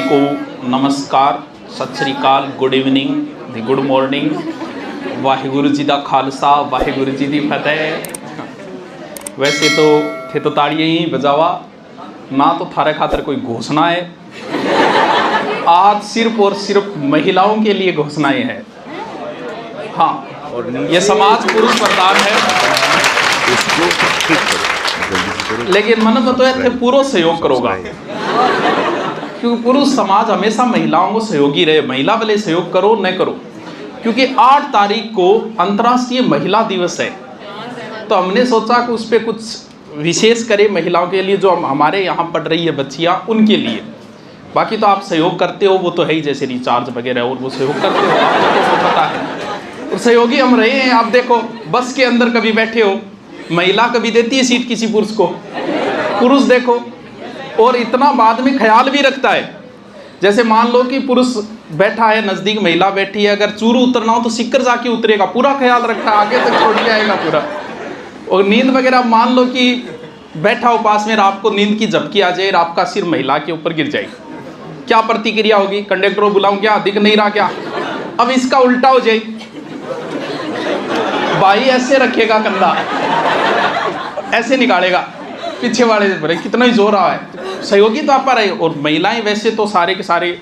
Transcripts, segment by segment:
को नमस्कार, सत श्री अकाल, good evening, good morning, Waheguru ji दा खालसा, वाहिगुरु जी दी फतेह। वैसे तो थे तो ताड़ियाँ ही बजावा ना, तो थारे खातर कोई घोषणा है। आज सिर्फ और सिर्फ महिलाओं के लिए घोषणाएं हैं। हाँ, ये समाज पुरुष प्रधान है, लेकिन मन में तो थे पूरा सहयोग करोगा, क्योंकि पुरुष समाज हमेशा महिलाओं को सहयोगी रहे। महिला वाले सहयोग करो न करो, क्योंकि 8 तारीख को अंतर्राष्ट्रीय महिला दिवस है, तो हमने सोचा कि उस पर कुछ विशेष करें महिलाओं के लिए, जो हमारे यहाँ पढ़ रही है बच्चियाँ, उनके लिए। बाकी तो आप सहयोग करते हो, वो तो है ही, जैसे रिचार्ज वगैरह, और वो सहयोग करते हो, आपको तो पता है। और सहयोगी हम रहे हैं। आप देखो, बस के अंदर कभी बैठे हो, महिला कभी देती है सीट किसी पुरुष को, पुरुष देखो, और इतना बाद में ख्याल भी रखता है। जैसे मान लो कि पुरुष बैठा है, नज़दीक महिला बैठी है, अगर चूरू उतरना हो तो सिक्कर जाके उतरेगा, पूरा ख्याल रखता है, आगे तक छोड़ के आएगा पूरा। और नींद वगैरह मान लो कि बैठा हो पास में, आपको नींद की झपकी आ जाए, आपका सिर महिला के ऊपर गिर जाए, क्या प्रतिक्रिया होगी? कंडक्टर को बुलाऊं क्या, दिख नहीं रहा क्या? अब इसका उल्टा हो जाए, भाई ऐसे रखेगा कंधा, ऐसे निकालेगा, पीछे वाले बोले कितना ही जोर रहा है। सहयोगी तो आप रहे। और महिलाएं वैसे तो सारे के सारे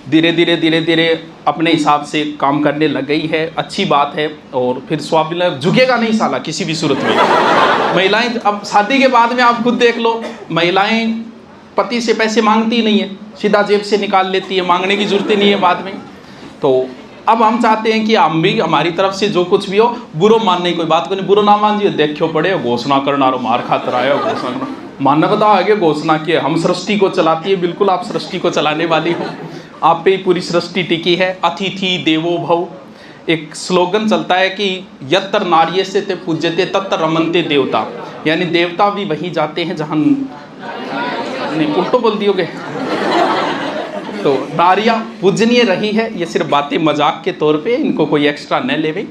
धीरे धीरे अपने हिसाब से काम करने लग गई है, अच्छी बात है। और फिर स्वावलंबन झुकेगा नहीं साला किसी भी सूरत में। महिलाएं अब शादी के बाद में आप खुद देख लो, महिलाएं पति से पैसे मांगती नहीं है, सीधा जेब से निकाल लेती है, मांगने की जरूरत नहीं है बाद में। तो अब हम चाहते हैं कि हम भी, हमारी तरफ से जो कुछ भी हो, बुरो मानने की कोई बात को नहीं, बुरो ना मानिए, देखो पड़े घोषणा करना, मार खातर आया घोषणा करना, मानना बताओ आगे घोषणा की है, हम सृष्टि को चलाती है। बिल्कुल आप सृष्टि को चलाने वाली हो, आप पे ही पूरी सृष्टि टिकी है। अतिथि देवो भव, एक स्लोगन चलता है कि यत्र नार्ये से ते पूज्यते तत्र रमन्ते देवता, यानी देवता भी वहीं जाते हैं जहाँ, नहीं उल्टो बोल दियोगे, तो नारियाँ पूजनीय रही है। ये सिर्फ बातें मजाक के तौर पे, इनको कोई एक्स्ट्रा न लेवे।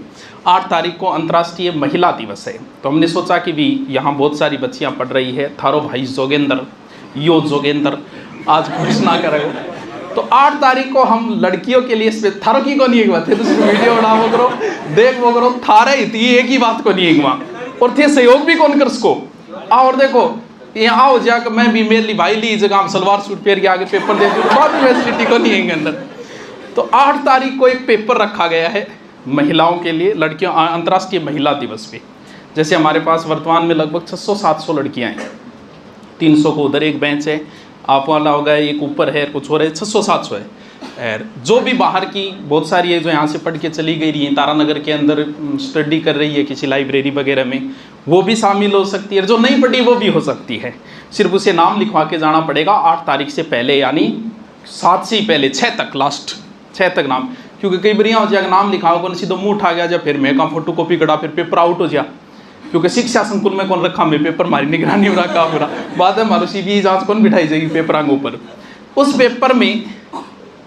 8 तारीख को अंतर्राष्ट्रीय महिला दिवस है, तो हमने सोचा कि भी यहाँ बहुत सारी बच्चियाँ पढ़ रही है, थारो भाई जोगेंद्र, यो जोगेंद्र आज घोषणा करेगा। तो 8 तारीख को हम लड़कियों के लिए, थारो की को नहीं एक बात है, तो वीडियो बनाओ करो, देख वो करो, थारे इतनी एक ही बात को नहीं एक वहाँ, और थे सहयोग भी कौन कर उसको। और देखो यहाँ आओ जाकर, मैं भी मेरी भाई ली जगह हम सलवार सूट पहन के आगे पेपर दे दूँ, बहुत फैसिलिटी को नहीं है अंदर। तो 8 तारीख को एक पेपर रखा गया है महिलाओं के लिए, लड़कियों अंतर्राष्ट्रीय महिला दिवस पे। जैसे हमारे पास वर्तमान में लगभग 600-700 लड़कियाँ हैं, 300 को उधर एक बेंच है, आप वाला होगा एक ऊपर है, कुछ हो रहा है, 600-700 है। और जो भी बाहर की बहुत सारी है, जो यहाँ से पढ़ के चली गई रही है, तारानगर के अंदर स्टडी कर रही है किसी लाइब्रेरी वगैरह में, वो भी शामिल हो सकती है। जो नहीं पढ़ी वो भी हो सकती है, सिर्फ उसे नाम लिखवा के जाना पड़ेगा 8 तारीख से पहले, यानी 7 से ही पहले, 6 तक, लास्ट 6 तक नाम। क्योंकि कई बार हो जाएगा नाम लिखाओ कौन सीधो मुँह उठा गया, जब फिर मैं कहाँ फोटो कॉपी करा, फिर पेपर आउट हो जाए। क्योंकि शिक्षा संकुल में कौन रखा, मैं पेपर मारी निगरानी हो रहा पूरा, बाद में हमारी CBI जाँच कौन बिठाई जाएगी पेपर आगे ऊपर। उस पेपर में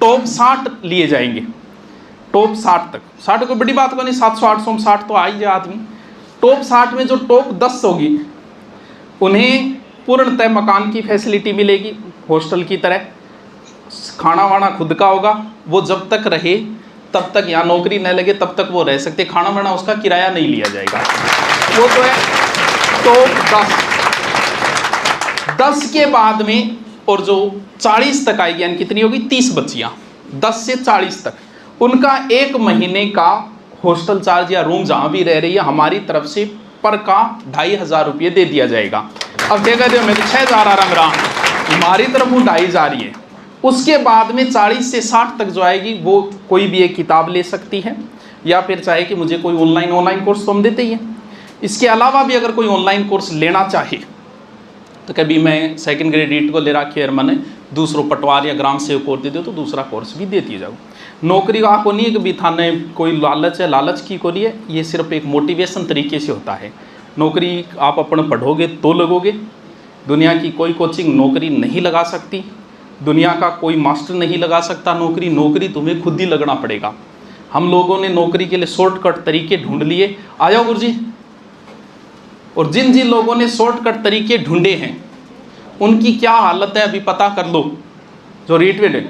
टॉप 60 लिए जाएंगे, टॉप 60 तक। 60 कोई बड़ी बात को नहीं, 700-800 में 60 तो आ ही जाए आदमी। टॉप 60 में जो टॉप 10 होगी, उन्हें पूर्णतः मकान की फैसिलिटी मिलेगी, हॉस्टल की तरह, खाना वाना खुद का होगा। वो जब तक रहे तब तक, यहाँ नौकरी न लगे तब तक वो रह सकते, खाना वाना उसका किराया नहीं लिया जाएगा, वो तो है। टॉप 10 के बाद में, और जो 40 तक आएगी, यानी कितनी होगी, 30 बच्चियाँ, 10 से 40 तक, उनका 1 महीने का हॉस्टल चार्ज या रूम जहाँ भी रह रही है, हमारी तरफ से पर का 2500 रुपये दे दिया जाएगा। अब क्या कहते हो, मैं तो 6000 आ रहा, हमारी तरफ वो 2500 ही है। उसके बाद में 40 से 60 तक जो आएगी, वो कोई भी एक किताब ले सकती है, या फिर चाहे कि मुझे कोई ऑनलाइन कोर्स तो हम देते ही हैं। इसके अलावा भी अगर कोई ऑनलाइन कोर्स लेना चाहे, तो कभी मैं सेकंड ग्रेड को ले रखी है, मैंने दूसरों पटवार या ग्राम सेवक कोर्स दे दो, तो दूसरा कोर्स भी देती जाओ। नौकरी का को नहीं है कि भी थाने कोई लालच है, लालच की को नहीं है, ये सिर्फ एक मोटिवेशन तरीके से होता है। नौकरी आप अपने पढ़ोगे तो लगोगे, दुनिया की कोई कोचिंग नौकरी नहीं लगा सकती, दुनिया का कोई मास्टर नहीं लगा सकता नौकरी, नौकरी तुम्हें खुद ही लगना पड़ेगा। हम लोगों ने नौकरी के लिए शॉर्टकट तरीके ढूंढ लिए, आ जाओ गुरुजी। और जिन जिन लोगों ने शॉर्टकट तरीके ढूंढे हैं उनकी क्या हालत है अभी पता कर लो। जो रीट्वीट है,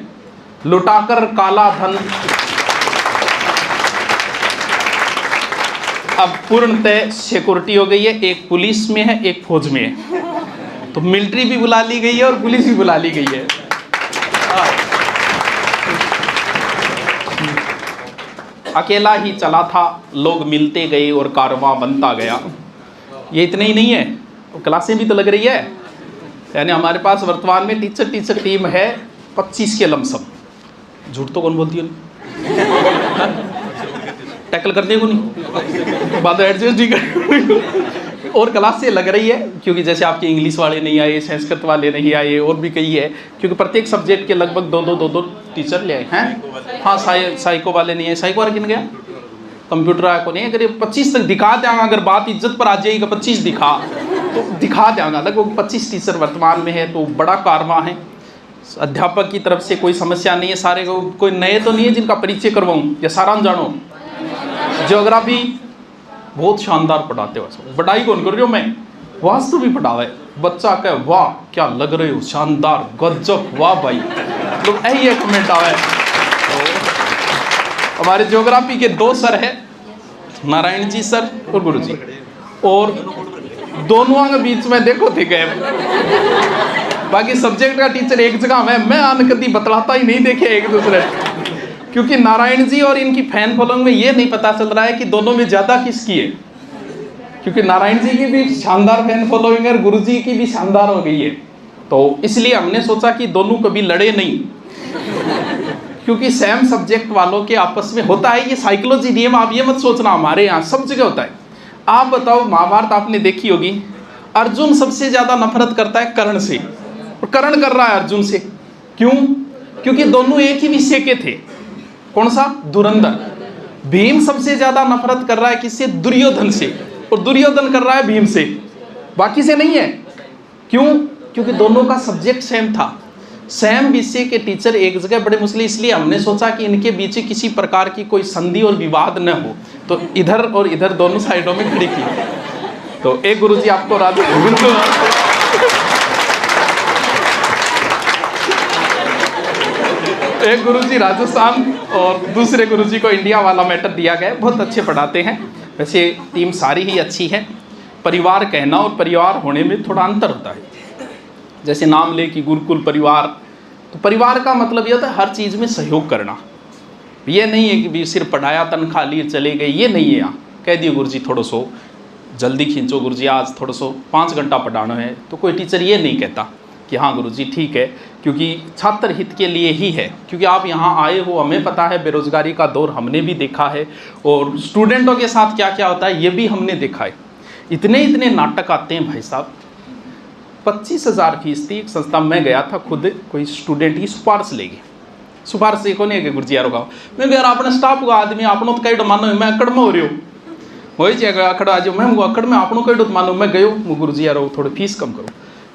लुटाकर काला धन अब पूर्णतः सिक्योरिटी हो गई है, एक पुलिस में है एक फौज में है, तो मिलिट्री भी बुला ली गई है और पुलिस भी बुला ली गई है। अकेला ही चला था, लोग मिलते गए और कारवां बनता गया। ये इतना ही नहीं है, तो क्लासें भी तो लग रही है, यानी हमारे पास वर्तमान में टीचर टीम है 25 के लमसम। झूठ तो कौन बोलती है? टैकल करने को नहीं, बात एडजस्ट ही कर। और क्लासें लग रही है, क्योंकि जैसे आपके इंग्लिश वाले नहीं आए, संस्कृत वाले नहीं आए, और भी कई है, क्योंकि प्रत्येक सब्जेक्ट के लगभग दो टीचर ले आए हैं। हाँ, साइको वाले नहीं है। साइको वाले किन गया? कंप्यूटर को नहीं। अगर 25 तक दिखा देंगे, अगर बात इज्जत पर आ जाएगी 25 दिखा, तो दिखा देंगे। लगभग 25 टीचर वर्तमान में है, तो बड़ा कारवां है। अध्यापक की तरफ से कोई समस्या नहीं है, सारे कोई नए तो नहीं है जिनका परिचय करवाऊँ या सारांश जानो। ज्योग्राफी बहुत शानदार पढ़ाते हो, पढ़ाई कौन कर रही हो? मैं वास्तु भी पढ़ावे, बच्चा कहे वाह क्या लग रहे हो, शानदार, गजब, वाह भाई, लोग यही कमेंट आवे। तो हमारे ज्योग्राफी के 2 सर है, नारायण जी सर और गुरु जी, और दोनों के बीच में देखो थे गए। बाकी सब्जेक्ट का टीचर एक जगह में, मैं आन कभी बतलाता ही नहीं देखे एक दूसरे, क्योंकि नारायण जी और इनकी फैन फॉलोइंग में ये नहीं पता चल रहा है कि दोनों में ज़्यादा किसकी है, क्योंकि नारायण जी की भी शानदार फैन फॉलोइंग है और गुरु जी की भी शानदार हो गई है। तो इसलिए हमने सोचा कि दोनों कभी लड़े नहीं, क्योंकि सेम सब्जेक्ट वालों के आपस में होता है ये साइकोलॉजी नियम। आप ये मत सोचना हमारे यहाँ सब जगह होता है। आप बताओ, महाभारत आपने देखी होगी, अर्जुन सबसे ज़्यादा नफरत करता है कर्ण से, और कर्ण कर रहा है अर्जुन से। क्यों? क्योंकि दोनों एक ही विषय के थे। कौन सा? धुरंधर। भीम सबसे ज्यादा नफरत कर रहा है किससे? दुर्योधन से, और दुर्योधन कर रहा है भीम से, बाकी से नहीं है। क्यों? क्योंकि दोनों का सब्जेक्ट सेम था। सेम विषय के टीचर एक जगह बड़े मुश्किल, इसलिए हमने सोचा कि इनके बीच किसी प्रकार की कोई संधि और विवाद न हो, तो इधर और इधर दोनों साइडों में खड़ी की। तो एक गुरुजी आपको एक गुरुजी राजस्थान और दूसरे गुरुजी को इंडिया वाला मैटर दिया गया। बहुत अच्छे पढ़ाते हैं। वैसे टीम सारी ही अच्छी है। परिवार कहना और परिवार होने में थोड़ा अंतर होता है। जैसे नाम ले कि गुरुकुल परिवार, तो परिवार का मतलब ये होता है हर चीज़ में सहयोग करना। ये नहीं है कि सिर्फ पढ़ाया तनख्वाह लिए चले गए, ये नहीं है। यहाँ कह दिए गुरुजी थोड़ा सो जल्दी खींचो, गुरुजी आज थोड़ा सो 5 घंटा पढ़ाना है, तो कोई टीचर ये नहीं कहता कि हाँ गुरुजी ठीक है, क्योंकि छात्र हित के लिए ही है। क्योंकि आप यहाँ आए हो, हमें पता है बेरोजगारी का दौर हमने भी देखा है, और स्टूडेंटों के साथ क्या क्या होता है ये भी हमने देखा है। इतने नाटक आते हैं भाई साहब। 25,000 फीस थी। एक संस्था में गया था, खुद कोई स्टूडेंट की सिफारिश लेगी। सिफारिश से को नहीं है गुरुजी यार, मैं यार अपने स्टाफ को आदमी आपनो तो कई मानो मैं अकड़ में हो रही हूँ, वही जगह अकड़ आ जाओ, मैं अकड़ में आपनो कई मानो मैं गयो, गुरुजी यार थोड़ी फीस कम करो।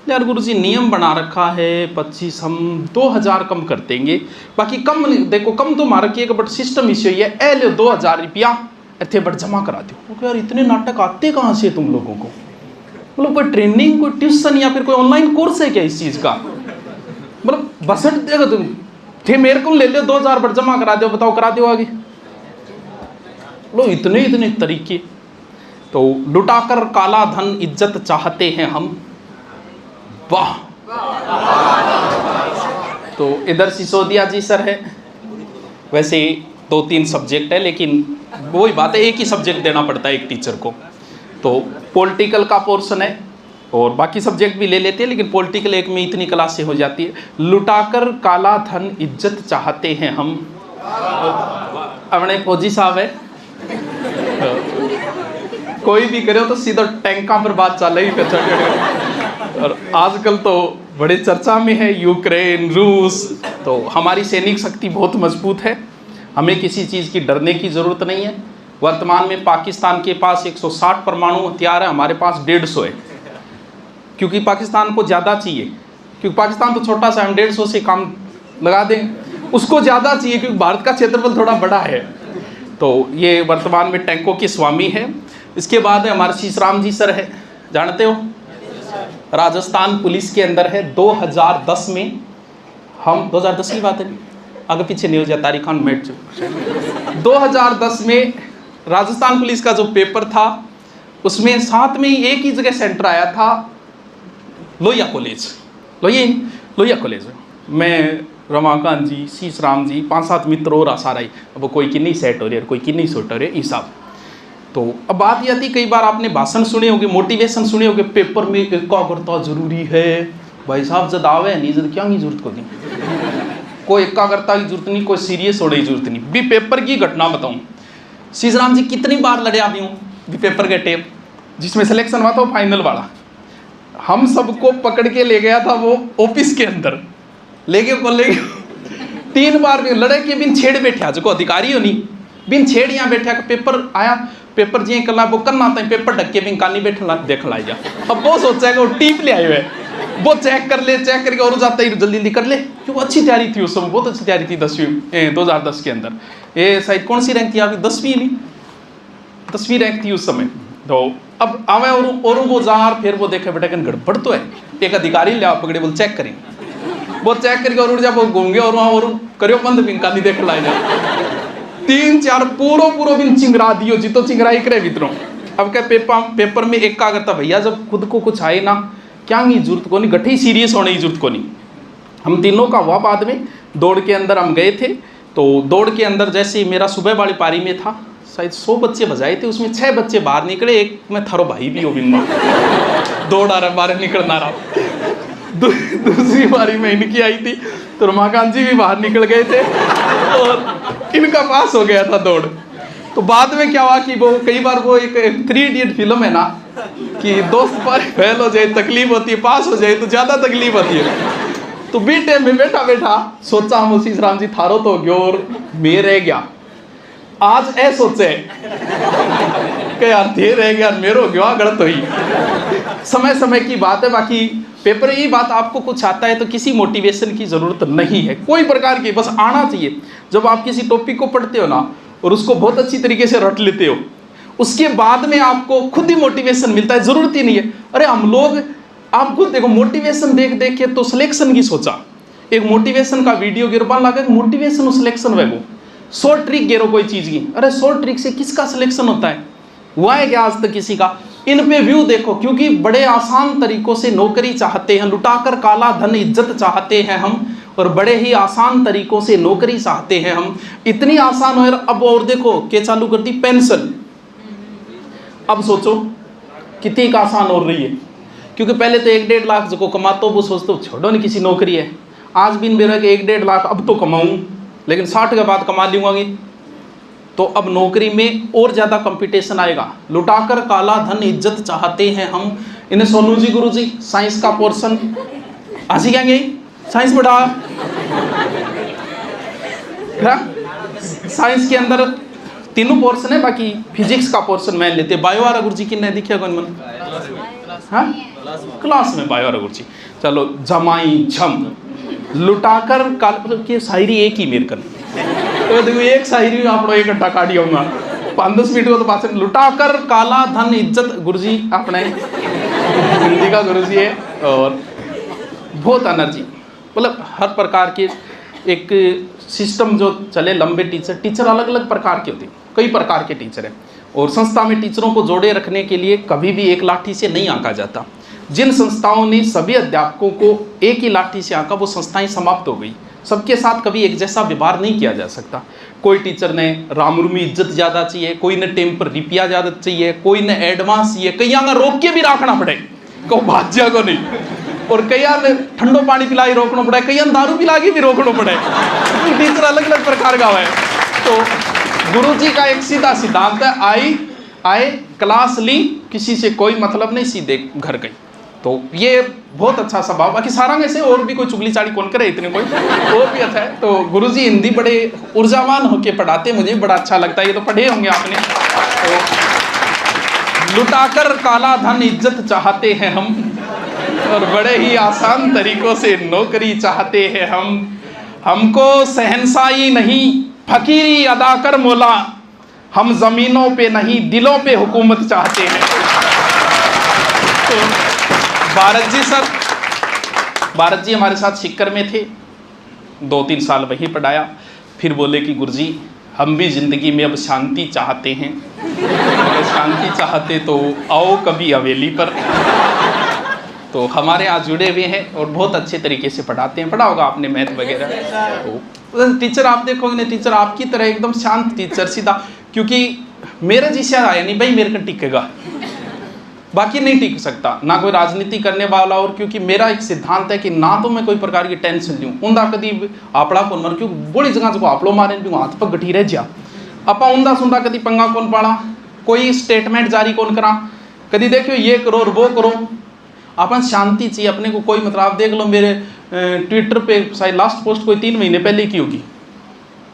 यार गुरुजी नियम बना रखा है 25, हम 2000 कम कर देंगे, बाकी कम देखो कम तो मार रखिएगा, बट सिस्टम इश्यू ये ए लो 2000 रुपया इतने बट जमा करा दो। यार इतने नाटक आते कहाँ से तुम लोगों को? मतलब कोई ट्रेनिंग, कोई ट्यूशन या फिर कोई ऑनलाइन कोर्स है क्या इस चीज़ का? मतलब बसट देगा तुम थे मेरे को ले लो 2000 बट जमा करा दो, बताओ करा दो आगे। लो इतने तरीके। तो लुटाकर काला धन इज्जत चाहते हैं हम, वाह। तो इधर सिसोदिया जी सर है। वैसे 2-3 सब्जेक्ट है, लेकिन वही बात है एक ही सब्जेक्ट देना पड़ता है एक टीचर को। तो पॉलिटिकल का पोर्शन है और बाकी सब्जेक्ट भी ले लेते हैं, लेकिन पॉलिटिकल एक में इतनी क्लास से हो जाती है। लुटाकर काला धन इज्जत चाहते हैं हम। अपने फौजी साहब है, कोई भी करे तो सीधा टैंका पर बात चल रही है। और आजकल तो बड़े चर्चा में है यूक्रेन, रूस। तो हमारी सैनिक शक्ति बहुत मजबूत है, हमें किसी चीज़ की डरने की ज़रूरत नहीं है। वर्तमान में पाकिस्तान के पास 160 परमाणु हथियार है, हमारे पास 150 है, क्योंकि पाकिस्तान को ज़्यादा चाहिए, क्योंकि पाकिस्तान तो छोटा सा, हम 150 से काम लगा दें। उसको ज़्यादा चाहिए क्योंकि भारत का क्षेत्रफल थोड़ा बड़ा है। तो ये वर्तमान में टैंकों के स्वामी है। इसके बाद हमारे शीशराम जी सर है, जानते हो, राजस्थान पुलिस के अंदर है। 2010 में हम 2010 की बात है, आगे पीछे नहीं हो जाए, तारीख खान बैठ चुके। 2010 में राजस्थान पुलिस का जो पेपर था उसमें साथ में ही एक ही जगह सेंटर आया था, लोहिया कॉलेज, लोहिया कॉलेज। मैं, रमाकांत जी, शीश राम जी, 5-7 मित्र और आसार आई। अब कोई की नहीं सेट हो रही है, कोई की नहीं सेट हो रही है, ये सब। तो अब बात यह थी, कई बार आपने भाषण सुने होंगे, मोटिवेशन सुने होंगे, पेपर में एकाग्रता जरूरी है। भाई साहब जब आवे नहीं, जब क्या की जरूरत को दी, कोई एकाग्रता की जरूरत नहीं, कोई सीरियस होने की जरूरत नहीं। भी पेपर की घटना बताऊं, शीश राम जी कितनी बार लड़े आती हूँ भी पेपर के टेप, जिसमें सिलेक्शन हुआ था वो फाइनल वाला, हम सबको पकड़ के ले गया था वो ऑफिस के अंदर, लेके 3 बार भी लड़े के बिन छेड़ बैठा, जो अधिकारी हो नहीं, बिन छेड़ यहाँ बैठा, पेपर आया, पेपर जी करना वो करना था, पेपर ढक के बिन कानी बैठा देख लाई जा। अब वो सोचा है कि वो टीप ले आए हुए, वो चेक कर ले, चेक करके और जाता ही जल्दी जल्दी कर ले, क्यों अच्छी तैयारी थी उस समय, बहुत अच्छी तैयारी थी 2010 के अंदर। ये शायद कौन सी रैंक थी आपकी, 10वीं नहीं, 10वीं रैंक थी उस समय। तो अब आवे और वो जार, फिर वो देखे बेटा कहीं गड़बड़ तो है, एक अधिकारी ले आओ पकड़े, बोल चेक करें, वो चेक करके और उड़ जा, वो घूम गए और वहाँ और करियो बंद बिन कानी देख लाई जा। 3-4 पूरो बिन चिंगरा दियो, जी तो चिंगराई करे भीतरों। अब क्या पेपर में एकाग्रता, भैया जब खुद को कुछ आए ना, क्या की जरूरत को नहीं, गठे सीरियस होने की जरूरत को नहीं। हम तीनों का हुआ बाद में, दौड़ के अंदर हम गए थे, तो दौड़ के अंदर जैसे मेरा सुबह वाली पारी में था, शायद 100 बच्चे बजाए थे, उसमें 6 बच्चे बाहर निकले, एक में थारो भाई भी हो बिन दौड़ आ रहा बाहर निकलना रहा। दूसरी बारी में इनकी आई थी, तो रमाकांत जी भी बाहर निकल गए थे और इनका पास हो गया था दौड़। तो बाद में क्या हुआ कि वो कई बार वो एक 3 इडियट फिल्म है ना, कि दोस्त पर फेल हो जाए तकलीफ होती है, पास हो जाए तो ज्यादा तकलीफ होती है। तो बीटे में बैठा सोचा हम शीश राम जी थारो तो गयो और मैं रह गया। आज ऐ सोचे कि यार थे रह गया, मेरो गया, गलत हुई। समय की बात है। बाकी पेपर ये बात, आपको कुछ आता है तो किसी मोटिवेशन की जरूरत नहीं है, कोई प्रकार की, बस आना चाहिए। जब आप किसी टॉपिक को पढ़ते हो ना और उसको बहुत अच्छी तरीके से रट लेते हो, उसके बाद में आपको खुद ही मोटिवेशन मिलता है, जरूरत ही नहीं है। अरे हम लोग, आप खुद देखो, मोटिवेशन देख के तो सिलेक्शन की सोचा, एक मोटिवेशन का वीडियो गिरबान लगा, मोटिवेशन सिलेक्शन वे शॉर्ट ट्रिक गिरो कोई चीज की। अरे शॉर्ट ट्रिक से किसका सिलेक्शन होता है, हुआ है क्या आज तक किसी का? इन पे व्यू देखो, क्योंकि बड़े आसान तरीकों से नौकरी चाहते हैं, लुटाकर काला धन इज्जत चाहते हैं हम, और बड़े ही आसान तरीकों से नौकरी चाहते हैं हम। इतनी आसान हो। अब और देखो क्या चालू कर दी, पेंशन। अब सोचो कितनी आसान हो रही है, क्योंकि पहले तो 1-1.5 लाख जो कमाते हो वो सोचते हो छोड़ो नहीं किसी नौकरी है, आज भी मेरा 1-1.5 लाख अब तो कमाऊं, लेकिन 60 के बाद कमा लूँगा। तो अब नौकरी में और ज़्यादा कंपटीशन आएगा। लुटाकर काला धन इज्जत चाहते हैं हम। इन्हें सोनू जी, गुरु जी, साइंस का पोर्शन आज ही कहेंगे, साइंस पढ़ा, साइंस के अंदर 3 पोर्शन है, बाकी फिजिक्स का पोर्शन मैं लेते। बायो वाला गुरु जी की नहीं दिखा कौन मन, हाँ क्लास में बायो वाला गुरु जी। चलो जमाई झम लुटाकर काल की शायरी एक ही मेरे कर, तो देखो एक शायरी में आप एक घंटा काटी होगा, 5-10 मिनट को तो पास। लुटाकर काला धन इज्जत, गुरुजी अपने हिंदी का गुरुजी है, और बहुत एनर्जी, मतलब हर प्रकार के एक सिस्टम जो चले। लंबे टीचर अलग अलग प्रकार के होते हैं, कई प्रकार के टीचर हैं, और संस्था में टीचरों को जोड़े रखने के लिए कभी भी एक लाठी से नहीं आंका जाता। जिन संस्थाओं ने सभी अध्यापकों को एक ही लाठी से आंका, वो संस्थाएं समाप्त हो गई। सबके साथ कभी एक जैसा व्यवहार नहीं किया जा सकता। कोई टीचर ने रामरुमी इज्जत ज़्यादा चाहिए, कोई ने टेम्पर रिपिया ज़्यादा चाहिए, कोई ने एडवांस चाहिए, कई का रोक के भी रखना पड़े, को भाज्या को नहीं, और कई ने ठंडो पानी पिला के रोकना पड़े, कई दारू पिला के भी रोकना पड़े। टीचर अलग अलग प्रकार का है। तो गुरु जी का एक सीधा सिद्धांत है, आए क्लास ली, किसी से कोई मतलब नहीं, सीधे घर गई। तो ये बहुत अच्छा स्वभाव। बाकी सारा में से और भी कोई चुगली चाड़ी कौन करे इतने, कोई और भी अच्छा है। तो गुरुजी हिंदी बड़े ऊर्जावान होके पढ़ाते, मुझे बड़ा अच्छा लगता है। ये तो पढ़े होंगे आपने। तो लुटाकर काला धन इज्जत चाहते हैं हम, और बड़े ही आसान तरीकों से नौकरी चाहते हैं हम। हमको शहंशाही नहीं फकीरी अदा कर मौला, हम जमीनों पे नहीं दिलों पे हुकूमत चाहते हैं। तो भारत जी सर, भारत जी हमारे साथ सिक्कर में थे, 2-3 साल वहीं पढ़ाया। फिर बोले कि गुरुजी हम भी ज़िंदगी में अब शांति चाहते हैं। अगर शांति चाहते तो आओ कभी हवेली पर। तो हमारे यहाँ जुड़े हुए हैं और बहुत अच्छे तरीके से पढ़ाते हैं। पढ़ा होगा आपने मैथ वगैरह। तो टीचर आप देखोगे ना, टीचर आपकी तरह एकदम शांत टीचर, सीधा, क्योंकि मेरा जिसे आया नहीं भाई मेरे को टिकेगा, बाकी नहीं टिक सकता, ना कोई राजनीति करने वाला। और क्योंकि मेरा एक सिद्धांत है कि ना तो मैं कोई प्रकार की टेंशन लूँ, उनका कभी आपड़ा कौन मर, क्योंकि बड़ी जगह से आपलो मारे हाथ पर गठी रह जा, अपा उंदा सुंदा कभी पंगा कौन पाड़ा, कोई स्टेटमेंट जारी कौन करा, कभी देखियो ये करो और वो करो। अपन शांति चाहिए अपने को। कोई मतलब आप देख लो मेरे ट्विटर पे शायद लास्ट पोस्ट कोई 3 महीने पहले की होगी,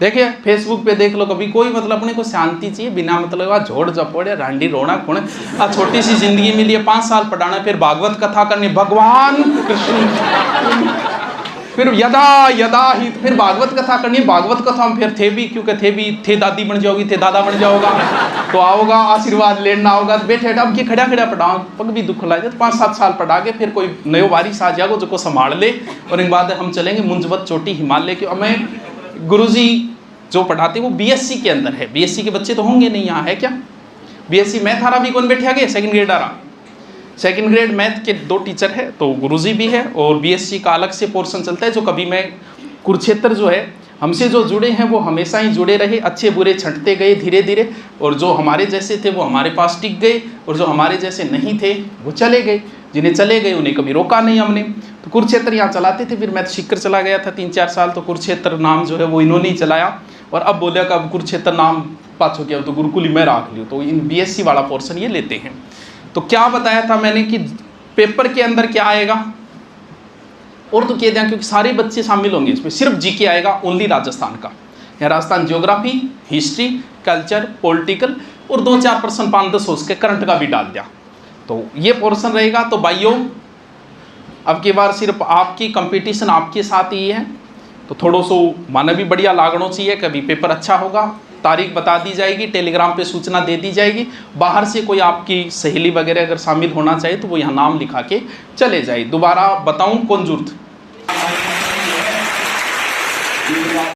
देखिए फेसबुक पे देख लो कभी। कोई मतलब अपने को शांति चाहिए, बिना मतलब झोड़ झपोड़े रांडी रोना खोने। छोटी सी जिंदगी मिली है, 5 साल पढ़ाना, फिर भागवत कथा करनी, भगवान कृष्ण, फिर यदा यदा ही, फिर भागवत कथा करनी। भागवत कथा में फिर थे भी, क्योंकि थे दादी बन जाओगी, थे दादा बन जाओगा, तो आओगा आशीर्वाद लेना होगा। तो बैठे अब ये खड़ा खड़ा पढ़ाओ, पग भी दुख लाए। 5-7 साल पढ़ा के फिर कोई नयो वारिस आ जाएगा जो संभाल ले, और एक बाद हम चलेंगे मुंजवत चोटी हिमालय के। मैं गुरुजी जो पढ़ाते वो बीएससी के अंदर है। बीएससी के बच्चे तो होंगे नहीं, यहाँ है क्या? बीएससी मैथ आ रहा भी कौन बैठे आगे? 2nd ग्रेड आ रहा। 2nd ग्रेड मैथ के 2 टीचर है, तो गुरुजी भी है, और बीएससी का अलग से पोर्शन चलता है। जो कभी मैं कुरुक्षेत्र जो है, हमसे जो जुड़े हैं वो हमेशा ही जुड़े रहे, अच्छे बुरे छंटते गए धीरे धीरे, और जो हमारे जैसे थे वो हमारे पास टिक गए, और जो हमारे जैसे नहीं थे वो चले गए। जिन्हें चले गए उन्हें कभी रोका नहीं हमने। तो कुरुक्षेत्र यहाँ चलाते थे, फिर मैं सीकर चला गया था 3-4 साल, तो कुरुक्षेत्र नाम जो है वो इन्होंने ही चलाया। और अब बोले कि अब कुरुक्षेत्र नाम पाछो किया तो गुरुकुल ही मैं रख लियो। तो इन बीएससी वाला पोर्शन ये लेते हैं। तो क्या बताया था मैंने कि पेपर के अंदर क्या आएगा, और तो कह दिया क्योंकि सारे बच्चे शामिल होंगे इसमें, सिर्फ जीके आएगा ओनली राजस्थान का। यहाँ Rajasthan geography, history, culture, political, और 2-4 प्रश्न 5-10 उसके करंट का भी डाल दिया। तो ये पोर्शन रहेगा। तो भाइयों अब की बार सिर्फ आपकी कंपटीशन आपके साथ ही है, तो थोड़ा सो माना भी बढ़िया लागणो चाहिए। कभी पेपर अच्छा होगा, तारीख बता दी जाएगी, टेलीग्राम पे सूचना दे दी जाएगी। बाहर से कोई आपकी सहेली वगैरह अगर शामिल होना चाहिए तो वो यहाँ नाम लिखा के चले जाए। दोबारा बताऊं कौन जुर्त